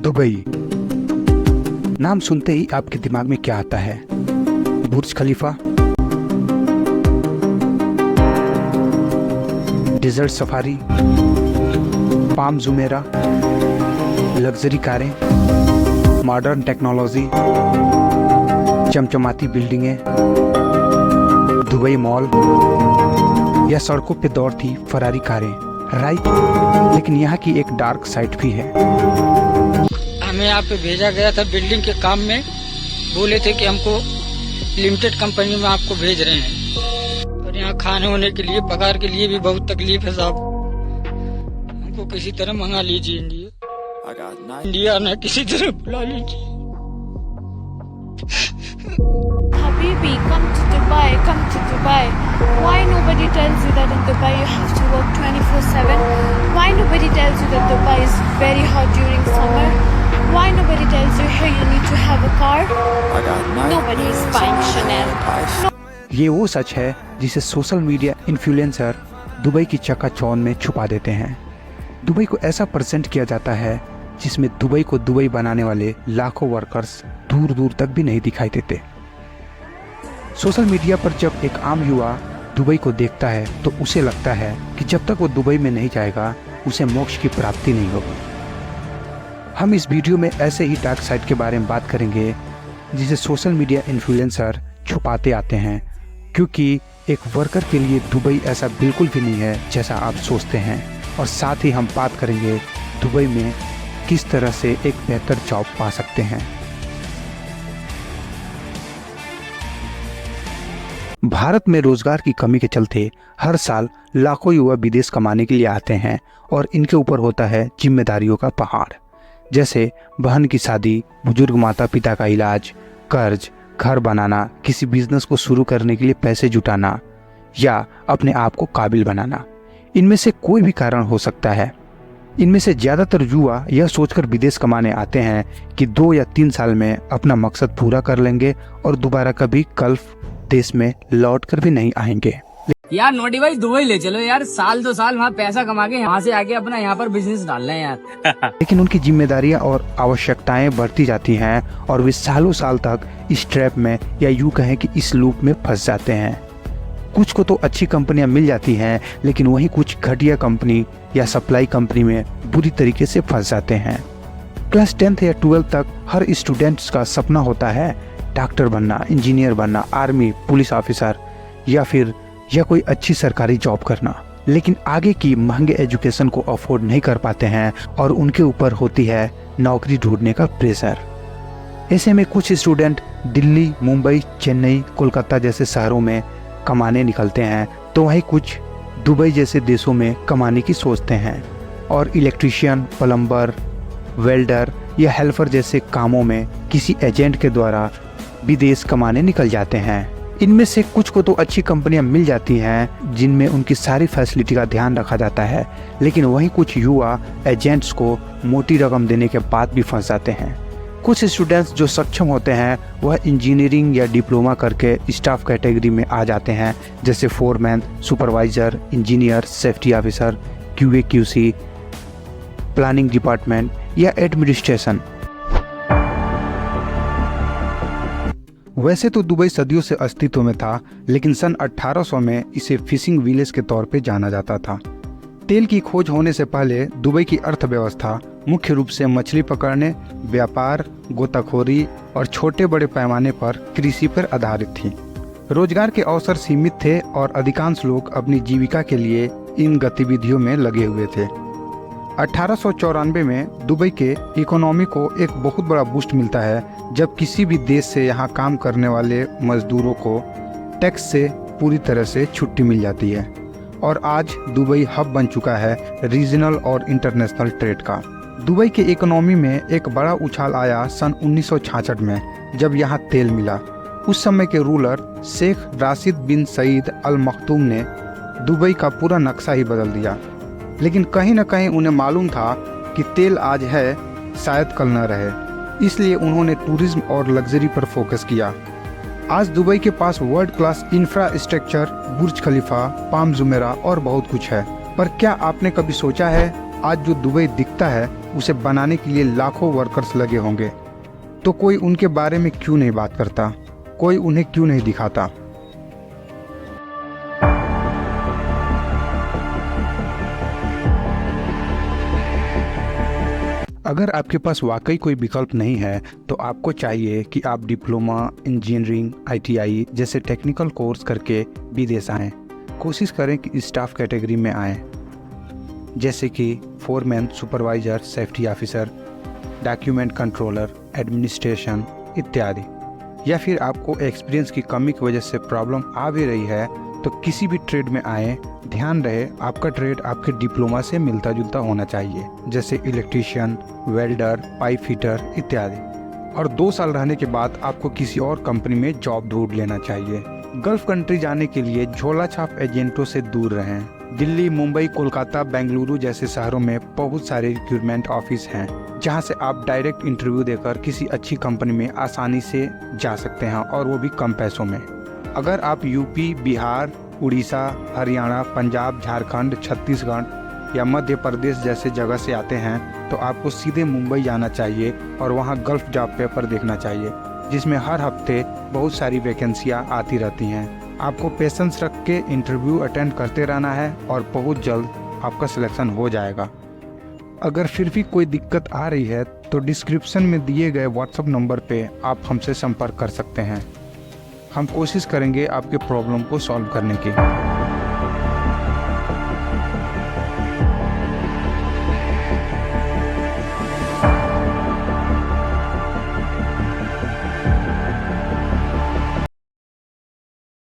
Dubai नाम सुनते ही आपके दिमाग में क्या आता है? Burj Khalifa, desert safari, Palm Jumeirah, luxury कारें, मॉडर्न टेक्नोलॉजी, चमचमाती बिल्डिंगें, दुबई मॉल या सड़कों पे दौड़ती फरारी कारें, राइट? लेकिन यहाँ की एक डार्क साइड भी है। हमें यहाँ पे भेजा गया था बिल्डिंग के काम में। बोले थे कि हमको लिमिटेड कंपनी में आपको भेज रहे हैं, और यहाँ खाने होने के लिए, पगार के लिए भी बहुत तकलीफ है साहब। हमको किसी तरह मंगा लीजिए इंडिया ना किसी तरह बुला लीजिए। Habibi, come to Dubai, come to Dubai. Why nobody tells you that in Dubai you have to work 24/7? Why nobody tells you that Dubai is very hot during summer? Why nobody tells you here you need to have a car? Nobody is buying Chanel. ये वो सच है जिसे social media influencer Dubai की चकाचौंध में छुपा देते हैं। दुबई को ऐसा प्रेजेंट किया जाता है जिसमें दुबई को दुबई बनाने वाले लाखों वर्कर्स दूर दूर तक भी नहीं दिखाई देते। सोशल मीडिया पर जब एक आम युवा दुबई को देखता है तो उसे लगता है कि जब तक वो दुबई में नहीं जाएगा उसे मोक्ष की प्राप्ति नहीं होगी। हम इस वीडियो में ऐसे ही डार्क साइड के बारे में बात करेंगे जिसे सोशल मीडिया इन्फ्लुएंसर छुपाते आते हैं, क्योंकि एक वर्कर के लिए दुबई ऐसा बिल्कुल भी नहीं है जैसा आप सोचते हैं। और साथ ही हम बात करेंगे दुबई में किस तरह से एक बेहतर जॉब पा सकते हैं। भारत में रोजगार की कमी के चलते हर साल लाखों युवा विदेश कमाने के लिए आते हैं और इनके ऊपर होता है जिम्मेदारियों का पहाड़, जैसे बहन की शादी, बुजुर्ग माता पिता का इलाज, कर्ज, घर बनाना, किसी बिजनेस को शुरू करने के लिए पैसे जुटाना या अपने आप को काबिल बनाना। इनमें से कोई भी कारण हो सकता है। इनमें से ज़्यादातर युवा यह सोचकर विदेश कमाने आते हैं कि 2 या 3 साल में अपना मकसद पूरा कर लेंगे और दोबारा कभी गल्फ देश में लौट कर भी नहीं आएंगे। यार नोटी भाई दुबई ले चलो यार, साल 2 साल वहाँ पैसा कमा के यहाँ से आके अपना यहाँ पर बिजनेस डाल रहे हैं यार। लेकिन उनकी जिम्मेदारियां और आवश्यकताएं बढ़ती जाती हैं और वे सालों साल तक इस ट्रैप में या यूं कहें कि इस लूप में फंस जाते हैं। कुछ को तो अच्छी कंपनियां मिल जाती हैं, लेकिन वहीं कुछ घटिया कंपनी या सप्लाई कंपनी में बुरी तरीके से फंस जाते हैं। क्लास 10th या 12th तक हर स्टूडेंट्स का सपना होता है डॉक्टर बनना, इंजीनियर बनना, आर्मी, पुलिस ऑफिसर या कोई अच्छी सरकारी जॉब करना। लेकिन आगे की महंगे एजुकेशन को अफोर्ड नहीं कर पाते हैं और उनके ऊपर होती है नौकरी ढूंढने का प्रेशर। ऐसे में कुछ स्टूडेंट दिल्ली, मुंबई, चेन्नई, कोलकाता जैसे शहरों में कमाने निकलते हैं, तो वहीं कुछ दुबई जैसे देशों में कमाने की सोचते हैं और इलेक्ट्रीशियन, प्लम्बर, वेल्डर या हेल्पर जैसे कामों में किसी एजेंट के द्वारा विदेश कमाने निकल जाते हैं। इनमें से कुछ को तो अच्छी कंपनियां मिल जाती हैं जिनमें उनकी सारी फैसिलिटी का ध्यान रखा जाता है, लेकिन वहीं कुछ युवा एजेंट्स को मोटी रकम देने के बाद भी फंस जाते हैं। कुछ स्टूडेंट्स जो सक्षम होते हैं वह इंजीनियरिंग या डिप्लोमा करके स्टाफ कैटेगरी में आ जाते हैं, जैसे foreman, supervisor, engineer, safety officer, QA QC, planning department या एडमिनिस्ट्रेशन। वैसे तो दुबई सदियों से अस्तित्व में था, लेकिन सन 1800 में इसे फिशिंग विलेज के तौर पे जाना जाता था। तेल की खोज होने से पहले दुबई की अर्थव्यवस्था मुख्य रूप से मछली पकड़ने, व्यापार, गोताखोरी और छोटे बड़े पैमाने पर कृषि पर आधारित थी। रोजगार के अवसर सीमित थे और अधिकांश लोग अपनी जीविका के लिए इन गतिविधियों में लगे हुए थे। 1894 में दुबई के इकोनॉमी को एक बहुत बड़ा बूस्ट मिलता है, जब किसी भी देश से यहाँ काम करने वाले मजदूरों को टैक्स से पूरी तरह से छुट्टी मिल जाती है। और आज दुबई हब बन चुका है रीजनल और इंटरनेशनल ट्रेड का। दुबई के इकोनॉमी में एक बड़ा उछाल आया सन 1966 में, जब यहाँ तेल मिला। उस समय के रूलर शेख राशिद बिन सईद अल मखदूम ने दुबई का पूरा नक्शा ही बदल दिया। लेकिन कहीं न कहीं उन्हें मालूम था कि तेल आज है, शायद कल न रहे, इसलिए उन्होंने टूरिज्म और लग्जरी पर फोकस किया। आज दुबई के पास वर्ल्ड क्लास इंफ्रास्ट्रक्चर, बुर्ज खलीफा, पाम जुमेरा और बहुत कुछ है। पर क्या आपने कभी सोचा है आज जो दुबई दिखता है उसे बनाने के लिए लाखों वर्कर्स लगे होंगे, तो कोई उनके बारे में क्यों नहीं बात करता, कोई उन्हें क्यों नहीं दिखाता। अगर आपके पास वाकई कोई विकल्प नहीं है तो आपको चाहिए कि आप डिप्लोमा, इंजीनियरिंग, ITI जैसे टेक्निकल कोर्स करके विदेश आएँ। कोशिश करें कि स्टाफ कैटेगरी में आएँ, जैसे कि foreman, supervisor, safety officer, document controller, administration इत्यादि। या फिर आपको एक्सपीरियंस की कमी की वजह से प्रॉब्लम आ भी रही है तो किसी भी ट्रेड में आए, ध्यान रहे आपका ट्रेड आपके डिप्लोमा से मिलता जुलता होना चाहिए, जैसे इलेक्ट्रीशियन, वेल्डर, पाइप फिटर इत्यादि। और 2 साल रहने के बाद आपको किसी और कंपनी में जॉब ढूंढ लेना चाहिए। गल्फ कंट्री जाने के लिए झोला छाप एजेंटों से दूर रहें। दिल्ली, मुंबई, कोलकाता, बेंगलुरु जैसे शहरों में बहुत सारे रिक्रूटमेंट ऑफिस हैं, जहां से आप डायरेक्ट इंटरव्यू देकर किसी अच्छी कंपनी में आसानी से जा सकते हैं, और वो भी कम पैसों में। अगर आप यूपी, बिहार, उड़ीसा, हरियाणा, पंजाब, झारखंड, छत्तीसगढ़ या मध्य प्रदेश जैसे जगह से आते हैं तो आपको सीधे मुंबई जाना चाहिए और वहां गल्फ जॉब पेपर देखना चाहिए, जिसमें हर हफ्ते बहुत सारी वैकेंसियां आती रहती हैं। आपको पेशेंस रख के इंटरव्यू अटेंड करते रहना है और बहुत जल्द आपका सिलेक्शन हो जाएगा। अगर फिर भी कोई दिक्कत आ रही है तो डिस्क्रिप्शन में दिए गए व्हाट्सएप नंबर पे आप हमसे संपर्क कर सकते हैं। हम कोशिश करेंगे आपके प्रॉब्लम को सॉल्व करने की।